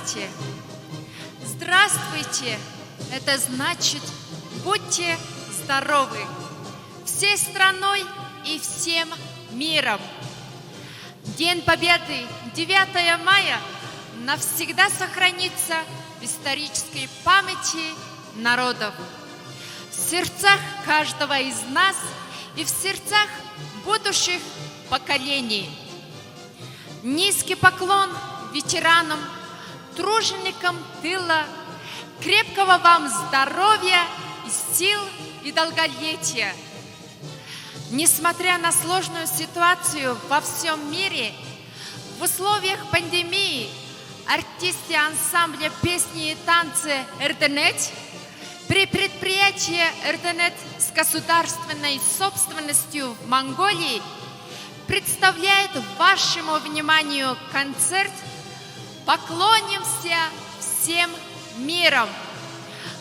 Здравствуйте! Здравствуйте! Это значит, будьте здоровы всей страной и всем миром. День Победы 9 мая навсегда сохранится в исторической памяти народов, в сердцах каждого из нас и в сердцах будущих поколений. Низкий поклон ветеранам, труженикам тыла, крепкого вам здоровья, сил и долголетия. Несмотря на сложную ситуацию во всем мире, в условиях пандемии артисты ансамбля песни и танцы «РТНЕТ» при предприятии «РТНЕТ» с государственной собственностью в Монголии представляет вашему вниманию концерт «Поклонимся всем миром»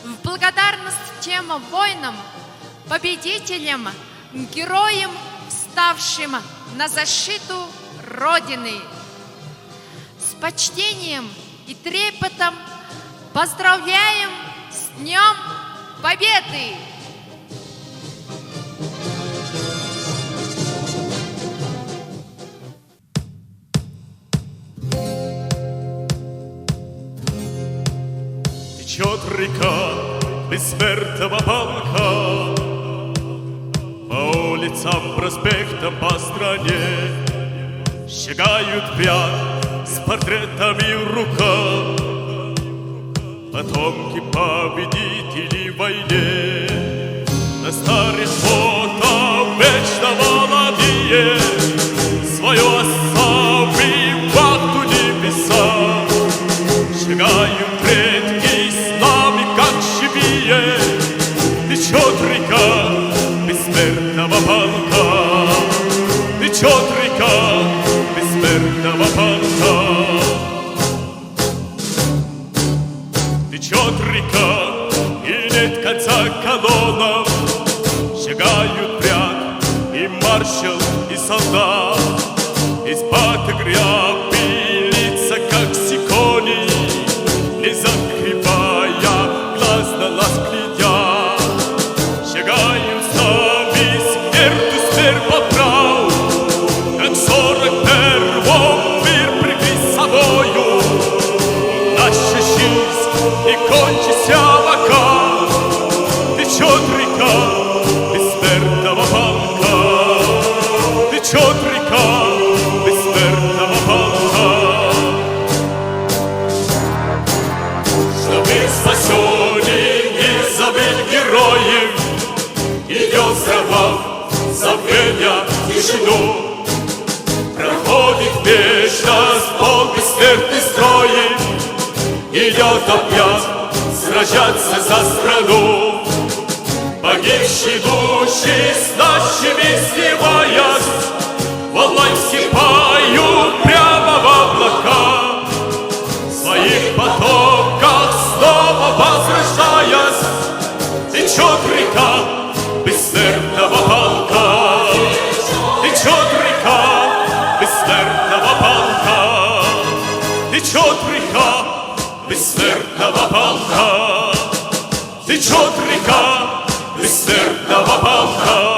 в благодарность тем воинам, победителям, героям, вставшим на защиту Родины. С почтением и трепетом поздравляем с Днем Победы! Течет река бессмертного полка по улицам, проспектам, по стране. Шагают пьян с портретами в руках потомки победителей в войне. На старых фото вечно молодые свое оставив вахту небеса. Шагают предки с нами, как живые. Течет река бессмертного полка. Течет река бессмертного полка. Течет река, и нет конца колоннам. Шагают пряд и маршал, и солдат. Из-под гряби лица, как сикони, не закрывая глаз на ласк глядя. Шагают с нами смерть, смерть поправ, как в 41-м мир прикрыть собою. Наша жизнь не кончится пока. Течет река бессмертного полка. Течет река бессмертного полка. Чтобы спасенный не забыть героев, идет взорвав забвения тишину. Проходит вечность, Бог бессмертный строит, идет опять сражаться за страну. Погибшие души с нашими сливаясь, волной все поют прямо в облака. В своих потоках снова возрождаясь, течет река бессмертного полка. Течет река бессмертного полка. Течет река бессмертного полка. Течет река бессмертного полка.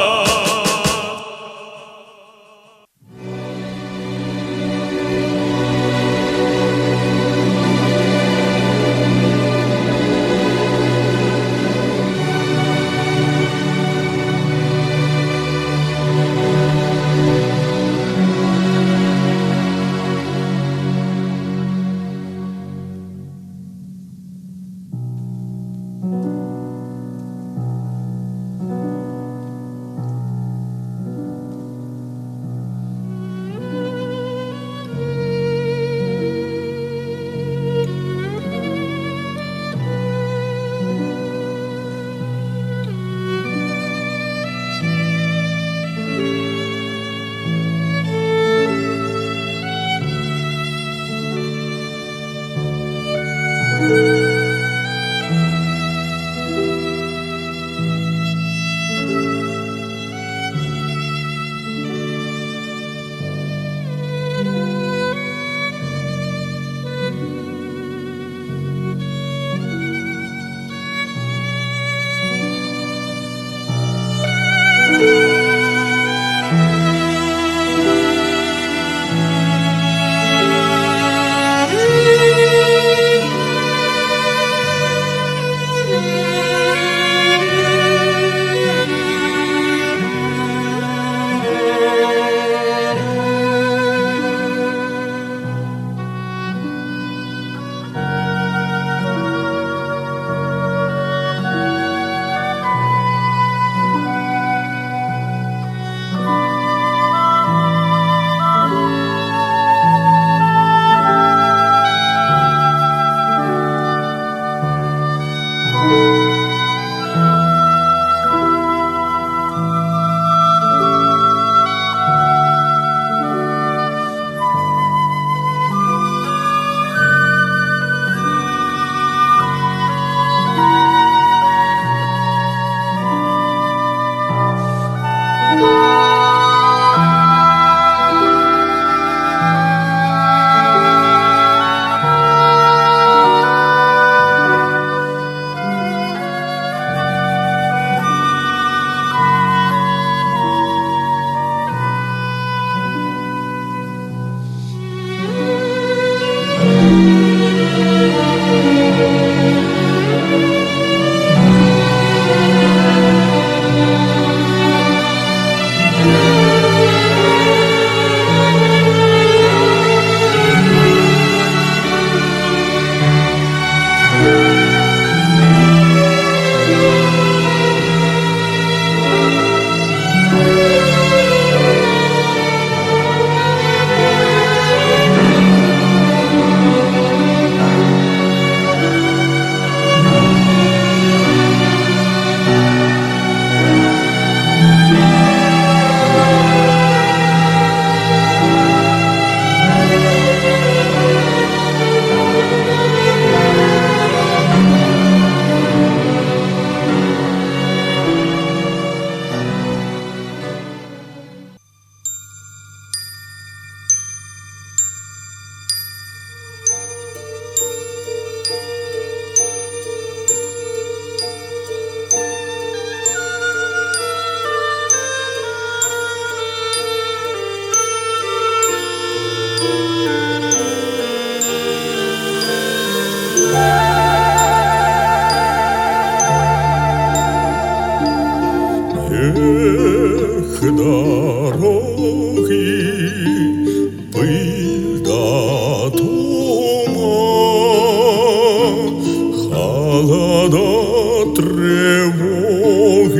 тревоги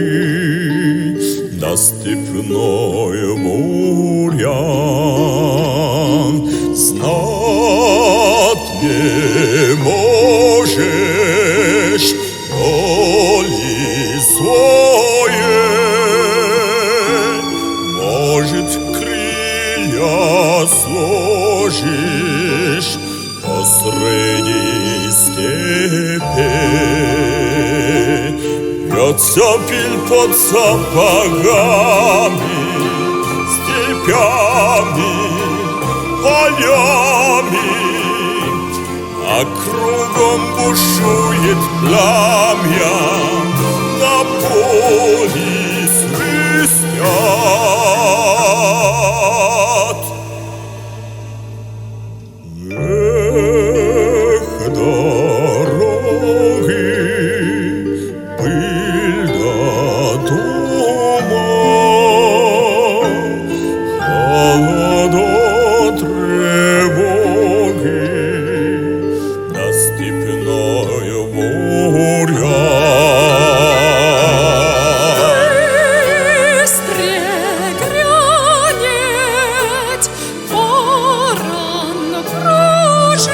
на степной бурян. Знать не можешь доли своей, может, крылья сложишь посреди степи. Бьется пыль под сапогами, степями, полями, а кругом бушует пламя, на поле свистят. Эх, дороги, пыль до дома, холода тревоги на степной бурян. Быстрее грянет ворон кружит,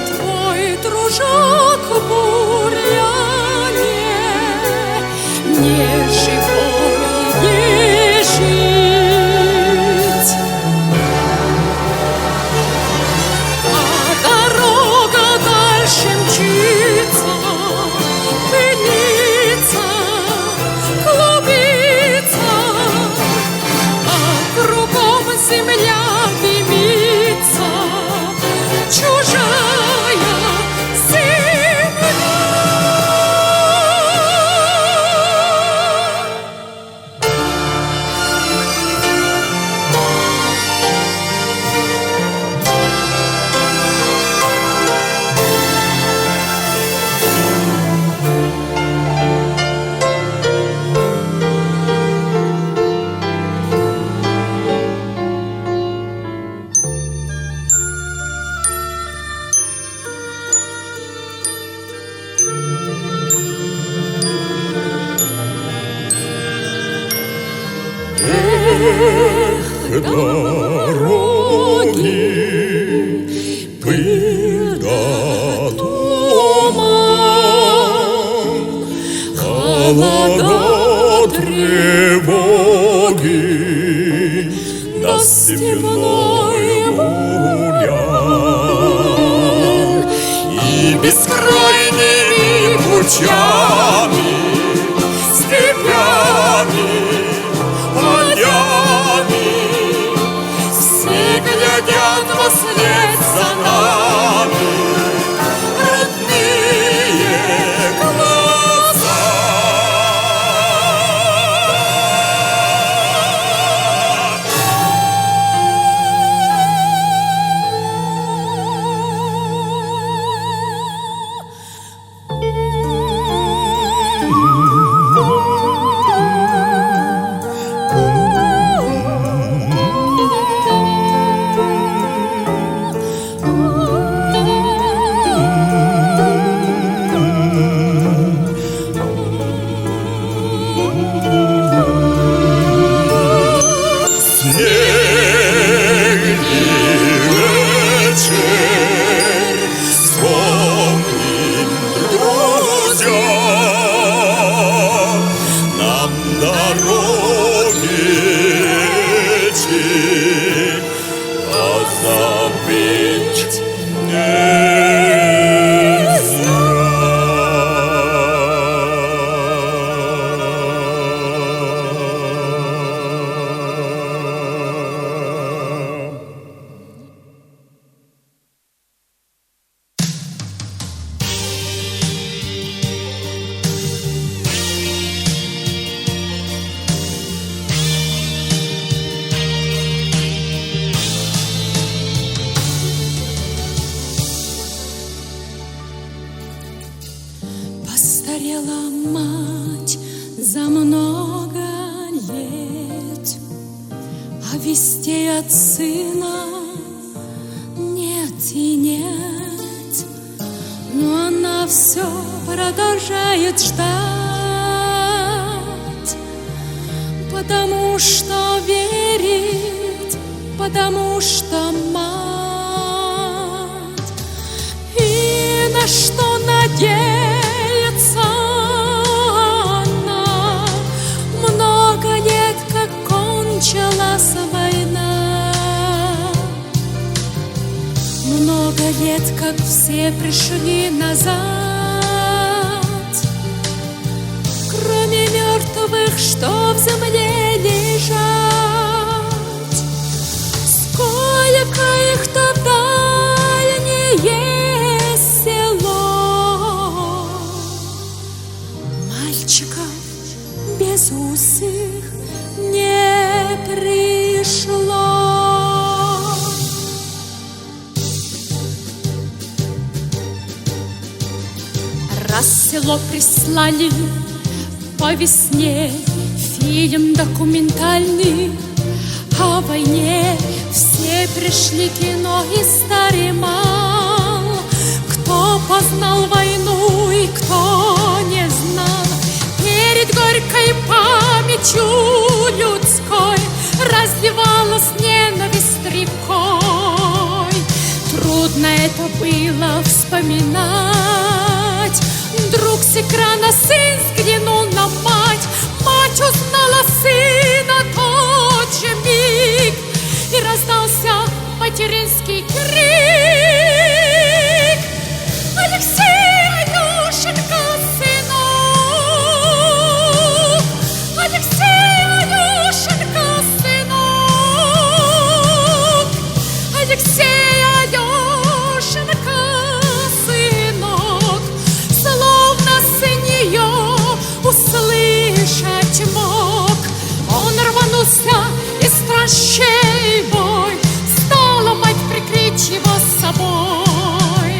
твой дружок в буряне не живой, не жить. А дорога дальше мчится, пылится, клубится, а кругом земля дымится, чужая земля. Эх, дороги, пыль до дома, холода тревоги на степной бурян. И бескрайними путями, степями, полями все глядят вслед за нами родные глаза. Постарела мать за много лет, а вестей от сына нет и нет. Но она все продолжает ждать, потому что верит, потому что мать. И на что надеется она? Много лет, как кончилась война, много лет, как все пришли назад, кроме мертвых, что в земле лежат. Сколько их туда дальнее село, мальчиков безусых не пришло. Раз в село прислали по весне фильм документальный о войне, все пришли кино и старый мал. Кто познал войну и кто не знал, перед горькой памятью людской разливалась ненависть рекой. Трудно это было вспоминать. Вдруг с экрана сын взглянул на мать, мать узнала сына тот же миг, и раздался материнский крик: Алексей, Алешенька, сынок! Алексей, Алешенька, сынок! Алексей, Алешенька, сынок! Словно сын ее услышать мог. Он рванулся из страшей бой, стала мать прикрыть его с собой.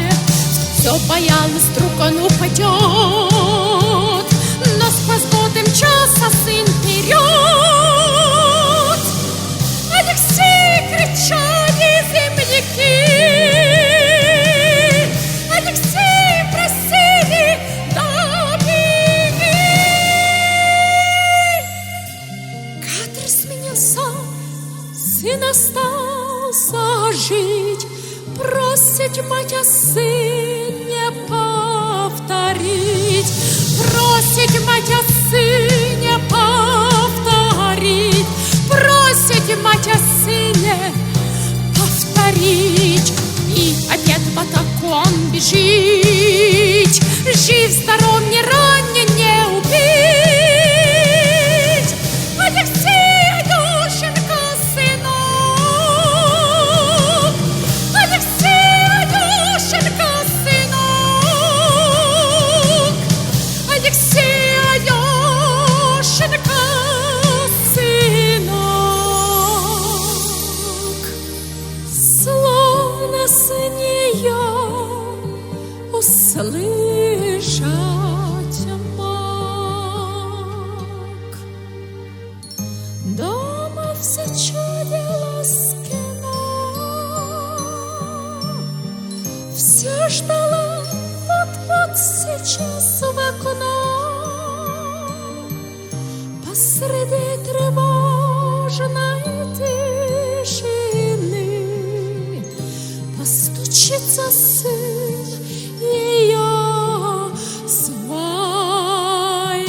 Все боялась, вдруг он упадет, но сквозь годы мчался сын вперед. Алексей, кричали земляки, Алексей, просили, добеги. Кадр сменился, сын остался жить, просить мать о сыне повторить, просить мать о сыне повторить, просить мать о сыне повторить. И опять в атаку он бежит, жив, здоров, не ранен, не убит. Алексей, Алешенька, сынок! Алексей, Алешенька, сынок! Алексей, Алешенька, сынок! Словно с нее услышать мог. Дома все чудилось кино, все ждала вот-вот сейчас в окно. Посреди тревожной тишины постучится сын ее с войны.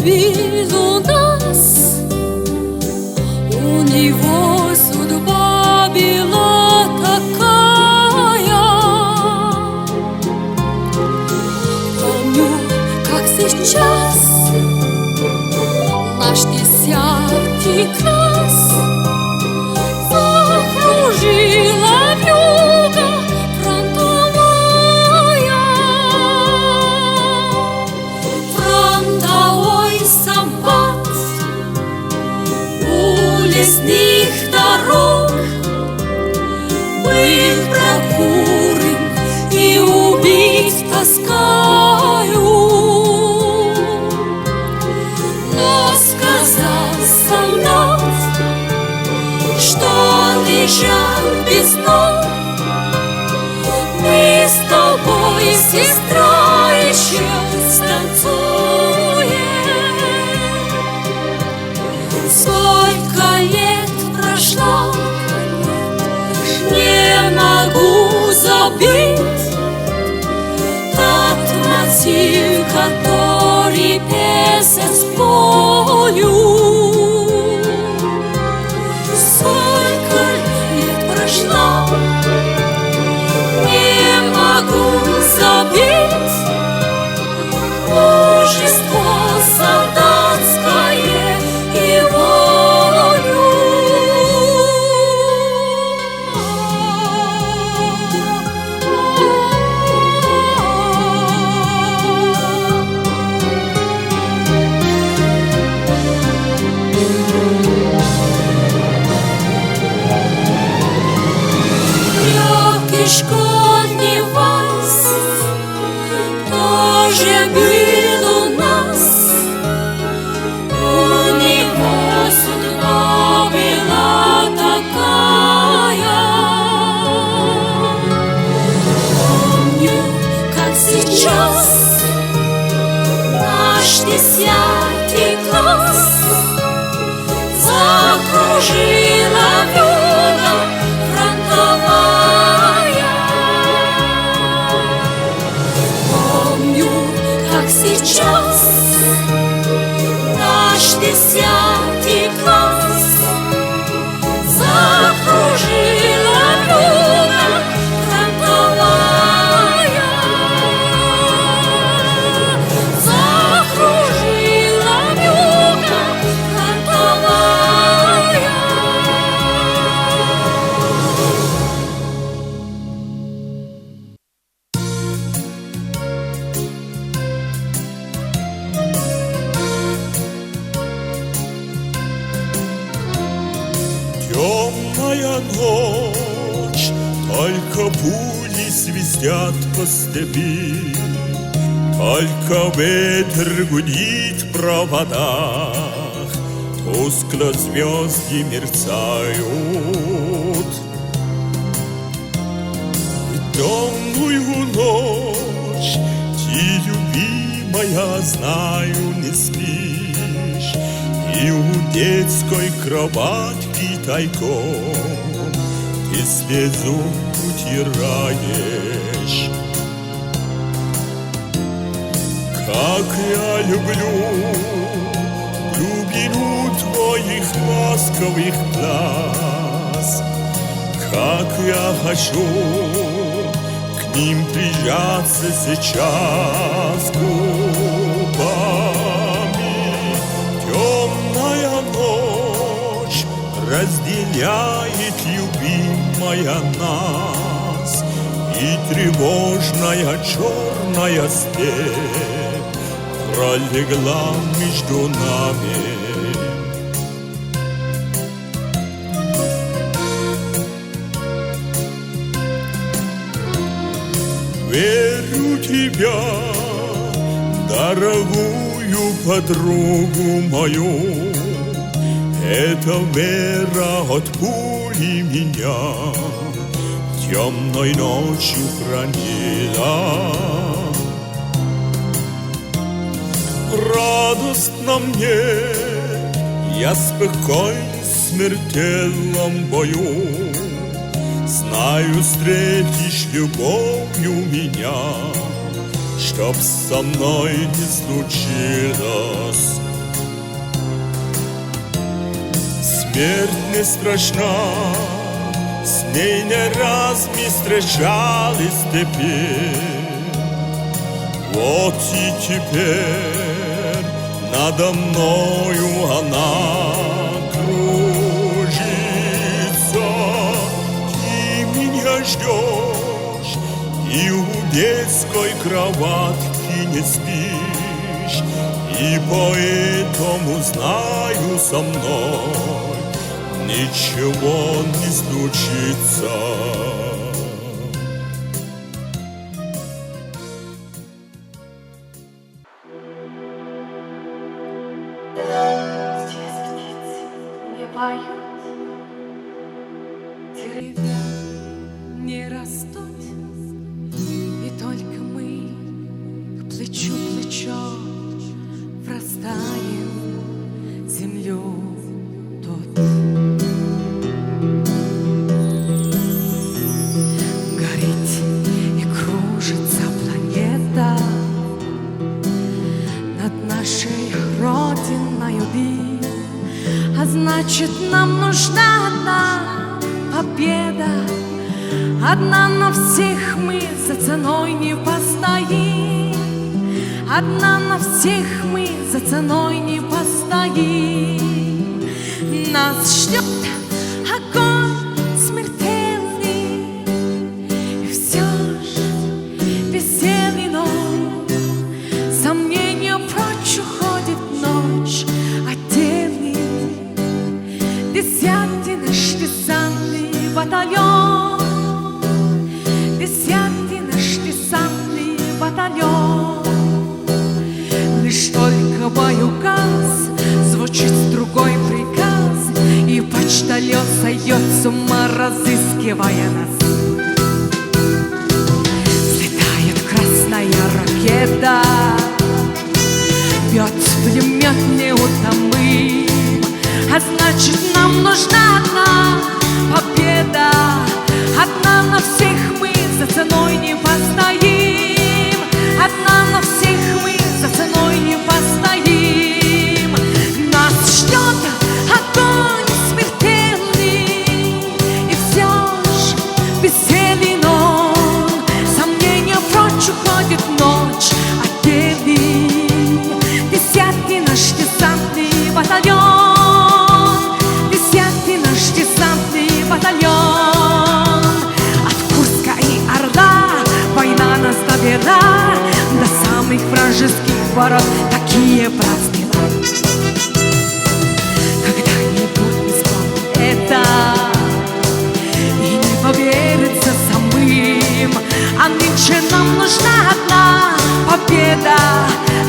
любил у нас, у него судьба была такая. Помню, как сейчас наш 10 класс закружила вьюга фронтовая. Фронтовой солдат у лесных дорог был прокурен и убит тоскою. Но сказал солдат, что лежал без ног, мы с тобой, сестра, еще станцуем. Сколько лет прошло, не могу забыть тот мотив, который песен спою. Сколько лет прошло, не могу забыть мужество солдатское и волю. Легкий школьный вальс тоже был у нас, у него судьба была такая. Помню, как сейчас наш 10 класс закружила вьюга фронтовая. Помню, как сейчас наш 10 класс закружила вьюга фронтовая. Закружила вьюга фронтовая. Темная ночь, только пули свистят по степи, только ветер гудит в проводах, тускло звезды мерцают. Темную ночь ты, любимая, знаю, не спишь, и у детской кроватки тайком ты слезу утираешь. Как я люблю глубину твоих ласковых глаз, как я хочу к ним прижаться сейчас губами. Темная ночь разделяет, любимая, нас, и тревожная черная степь пролегла между нами. Верю тебя, дорогую подругу мою, эта вера от пули меня темной ночью хранила. Радостно мне, я спокойно в смертельном бою, знаю, встретишь любовью меня, чтоб со мной не случилось Смерть не страшна, с ней не раз мы встречались теперь. Вот и теперь надо мною она кружится. Ты меня ждешь и у детской кроватки не спишь, и поэтому знаю, со мной ничего не случится. Здесь птицы не поют, деревья не растут, и только мы к плечу плечо врастаем в землю тут. Горит и кружится планета над нашей родиною бит, а значит, нам нужна одна победа. Одна на всех мы за ценой не постоим. Одна на всех мы за ценой не постоим. Нас ждет огонь смертельный, и все ж веселье ночь. Сомнения прочь уходит ночь, отдельный 10-й наш десантный батальон. 10-й наш десантный батальон. Лишь только боеуказ, звучит другой приказ, и почтальон сойдет с ума, разыскивая нас. Взлетает красная ракета, бьет пулемет неутомым, а значит, нам нужна одна победа. Одна на всех мы за ценой не постоим. Одна на всех мы за ценой не постоим. Нас ждет огонь смертельный, и все ж веселье ночь. Сомнения прочь уходит ночь, отдельный 10-й наш десантный батальон. 10-й наш десантный батальон. От Курска и Орла война нас довела до самых вражеских ворот. Такие правила. Когда-нибудь мы вспомним это и не поверится самим. А нынче нам нужна одна победа.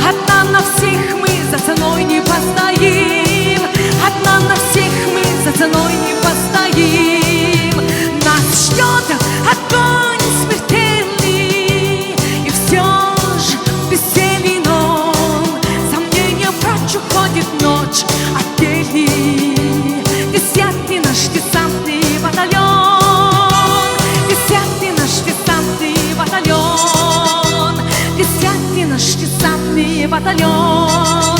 Одна на всех мы за ценой не постоим. Одна на всех мы за ценой не постоим. Нас ждет огонь смертельный, и все ж веселье ночь. Сомнения прочь уходит ночь, отдельный 10-й наш десантный батальон. 10-й наш десантный батальон. 10-й наш десантный батальон.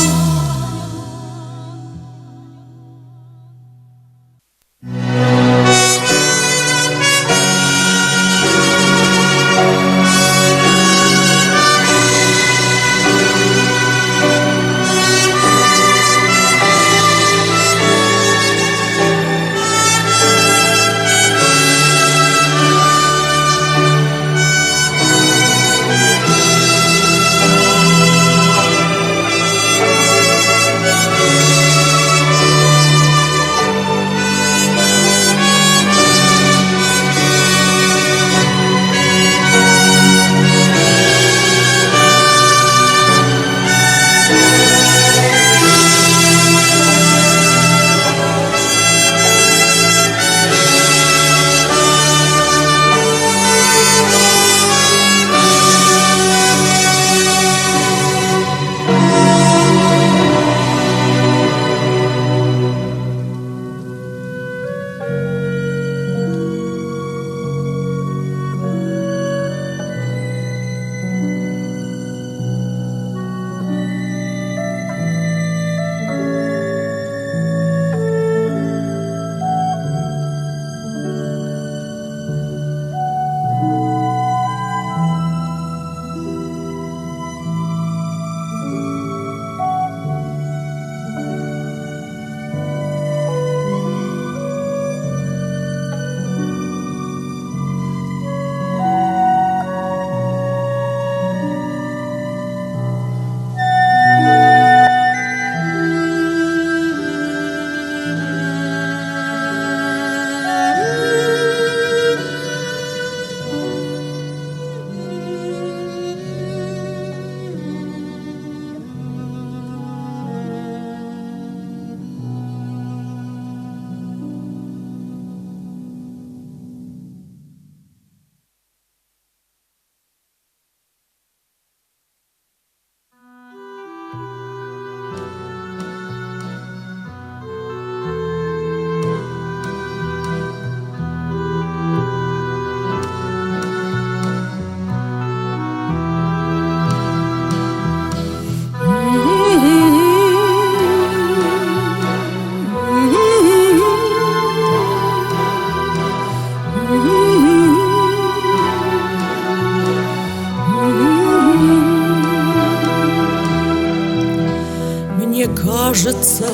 кажется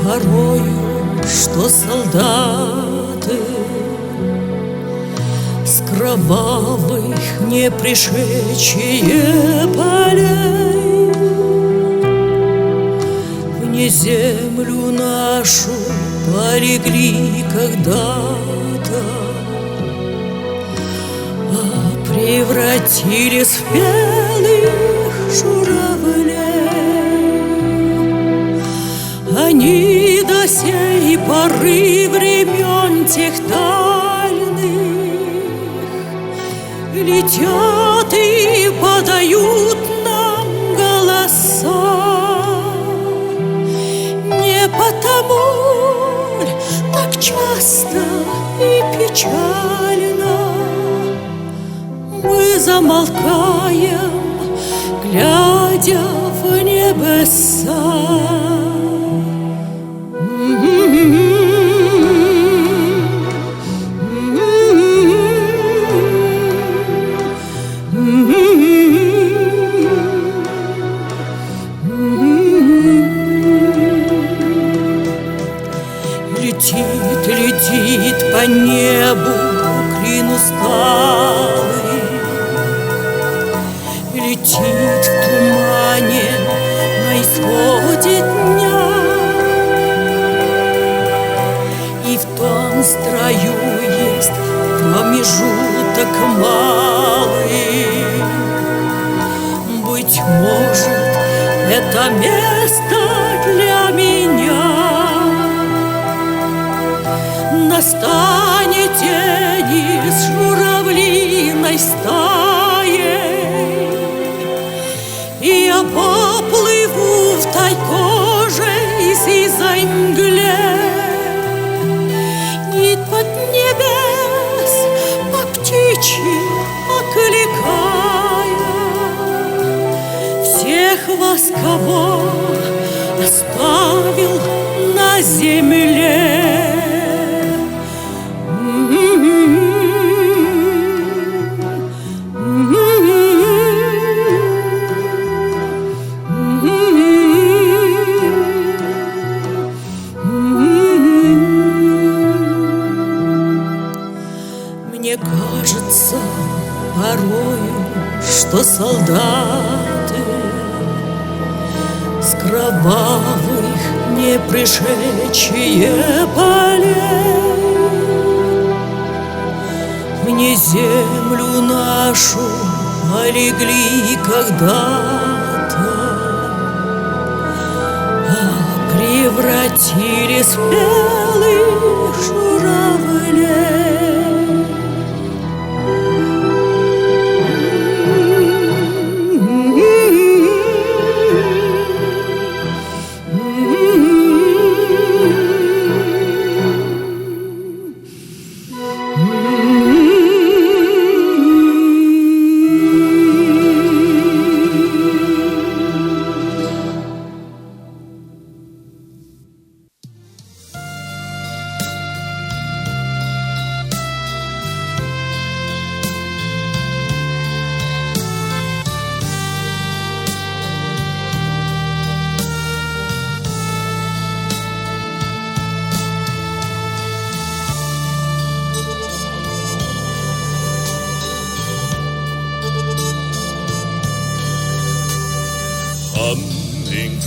порою, что солдаты с кровавых не пришедшие полей вне землю нашу полегли когда-то, а превратились в белых журавлей. Они до сей поры времен тех дальних летят и подают нам голоса. Не потому ль так часто и печально мы замолкаем, глядя в небеса. Летит по небу клин усталый, летит в тумане на исходе дня, и в том строю есть промежуток малый. Быть может, это место для меня. Настанет день с журавлиной стаей, и я поплыву в тайкожей сизой мгле, и под небес по птичьи окликая всех вас, кого оставил на земле. Мне кажется порою, что солдаты с кровавых не пришедшие полей вне землю нашу полегли когда-то, а превратились в белых журавлей.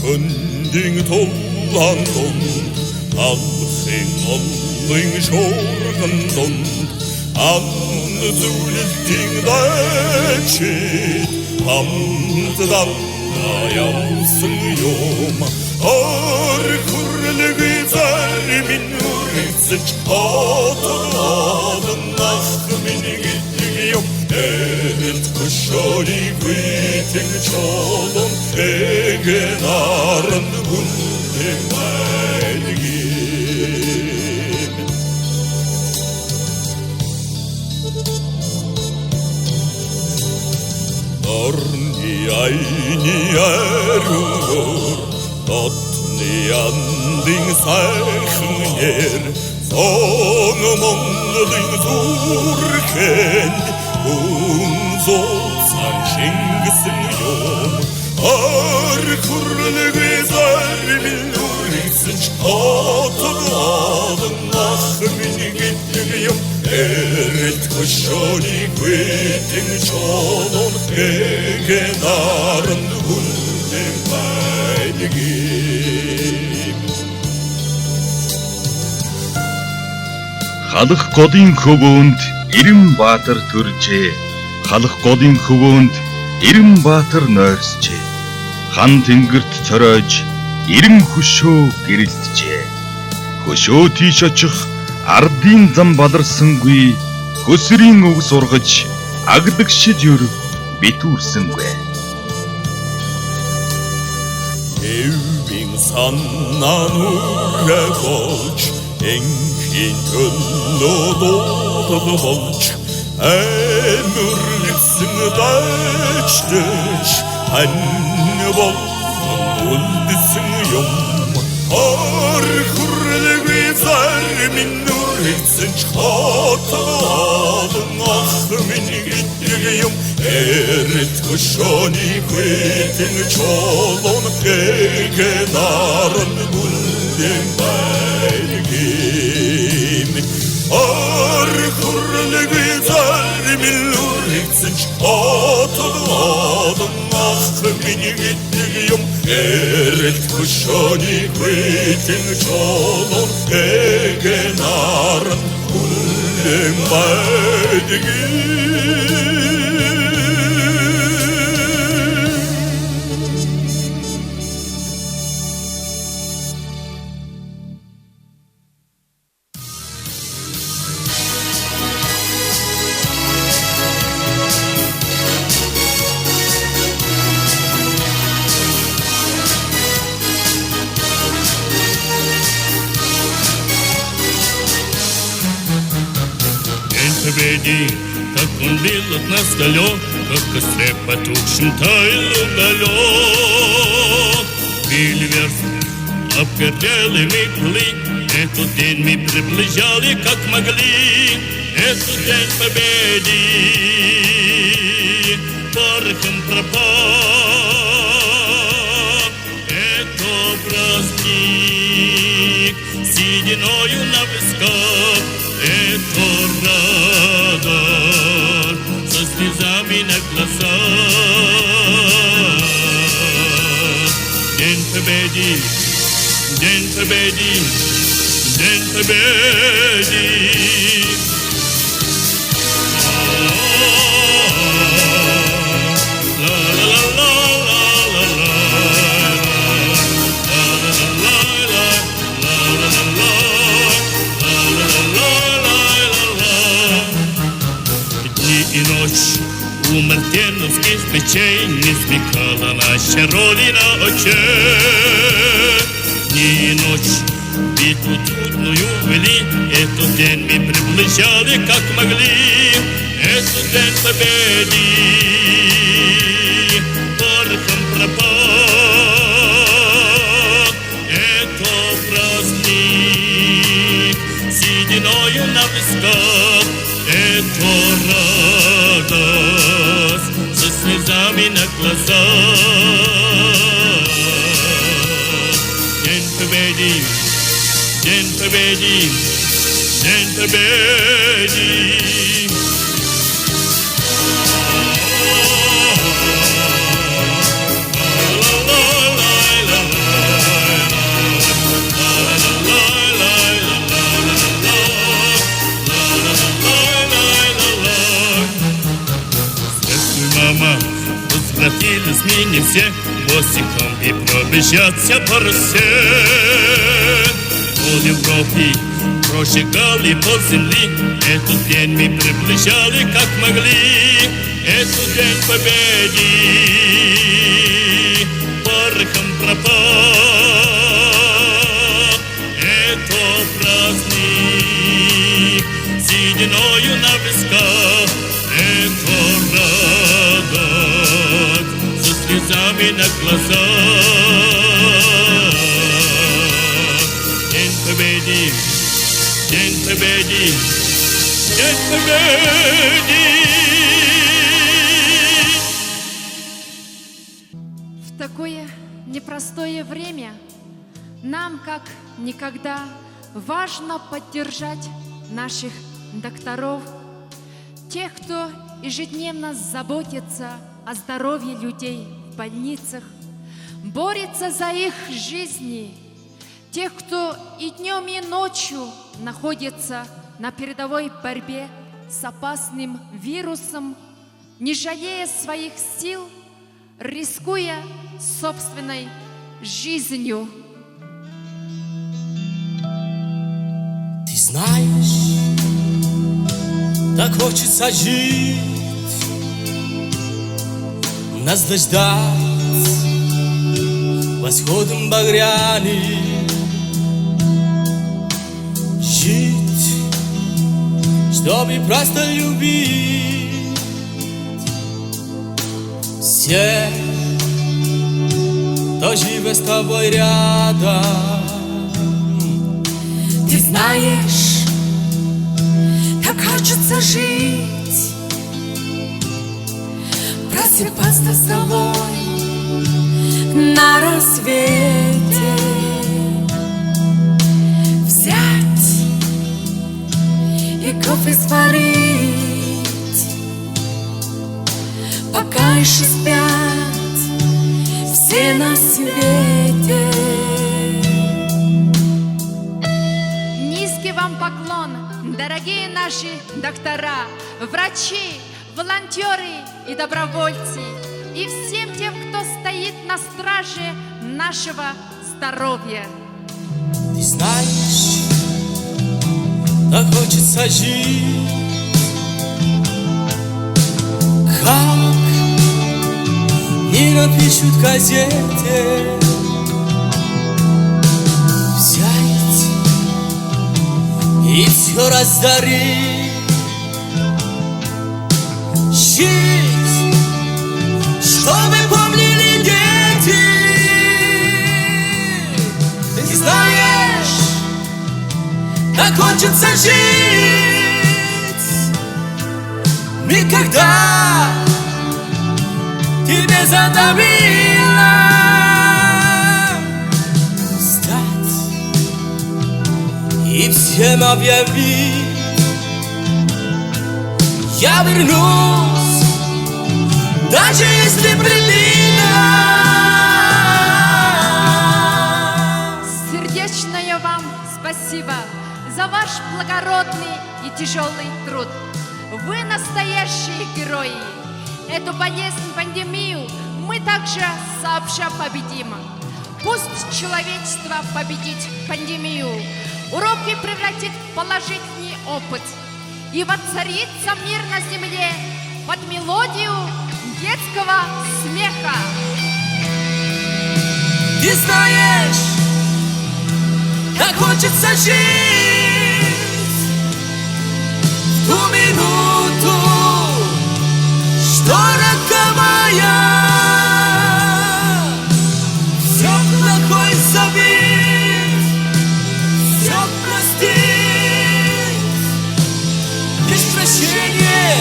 Kundig tollandon, alling olling sjorgendon, zulting dætskit, danna jalsen jom, kurlegi min uritsik, aden min gittig jom, kuşoli kviting çolon, egen arın gundin belgin. Norni ayni erur, dotni anding sækner, sångum ondling zurken, unzolsan skingsin jom, Arkurlu güzel Nurixin çatadın Ah min gittim Eret kuşoni Kvetin çolun Egenarın Huldem belgim Халық голын хөвөөнд Эрэм Баатар төржээ. Халық голын хөвөөнд Эрэм Баатар нойрсжээ. Хан тэнгэрт цоройж Эрэм хөшөө гэрэлтжээ. Хөшөө тийш очих ардын зам баларсангүй. Хөсрийн үг сургаж агдагшиж өр битүүрсэнгүй. Evin sannan urre bolç Engin könlü dolu bolç Emürlüksün döçtüç Anne bolsun uldüsün yum Arkurlu güzel min nuriksin çatadın Ah min gittim Erit kuşoni kvetin çolun Egenarın buldum belgim Arkurlu güzel min nuriksin çatadın Ah min gittim Erit kuşoni kvetin çolun Egenarın buldum belgim Победи, как он бил от нас далек, как в костре потухшем таял уголек. Били верст, обгорелыми плыли, этот день мы приближали, как могли. Этот день победы порохом пропал. Это праздник сединою на висках. Это радость со слезами на глазах. День победы, день победы, день победы. И ночь у мартеновских печей не смекала наша родина очей. Дни и ночь битву трудную вели, этот день мы приближали, как могли. Этот день победы порохом пропал. Это праздник сединою на висках. Это радость со слезами на глазах. День победы, день победы, день победы. Возвратились мы не все босиком и пробежаться по Руси. Пол Европы прожигали по земли. Этот день мы приближали, как могли. Этот день победы порохом пропал. Это праздник сединою на висках. Это радость со слезами на глазах. День победы, день победы, день победы. непростое время нам, как никогда, важно поддержать наших докторов, тех, кто ежедневно заботится о здоровье людей в больницах, борется за их жизни, тех, кто и днем, и ночью находится на передовой борьбе с опасным вирусом, не жалея своих сил, рискуя собственной жизнью. Ты знаешь, так хочется жить, наслаждать восходом багряным, жить, чтобы просто любить всех, кто живет с тобой рядом. Ты знаешь, как хочется жить, просыпаться с тобой на рассвете, взять и кофе сварить, пока еще спят все на свете. Низкий вам поклон, дорогие наши доктора, врачи, волонтеры и добровольцы, и всем тем, кто стоит на страже нашего здоровья. Ты знаешь, так хочется жить, как не напишут в газете, взять и все раздарить, жить, чтобы помнили дети. Ты знаешь, как хочется жить, никогда тебе задавила встать и всем объявить: я вернусь, даже если прилина. Сердечное вам спасибо за ваш благородный и тяжелый труд. Вы настоящие герои. Эту болезнь, пандемию мы также сообща победим. Пусть человечество победит пандемию, уроки превратит в положительный опыт, и воцарится мир на земле под мелодию детского смеха. Ты знаешь, как хочется жить в ту минуту, что роковая, все плохое забыть, все простить, лишь прощение,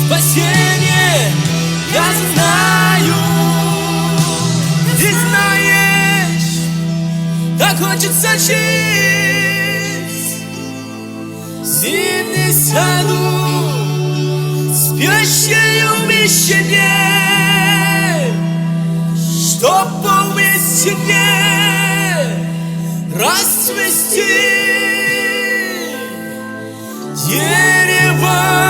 спасение, я знаю. Ты знаешь, как хочется жить в зимнем саду, спящей в вишне, чтоб вместе расцвести дерево.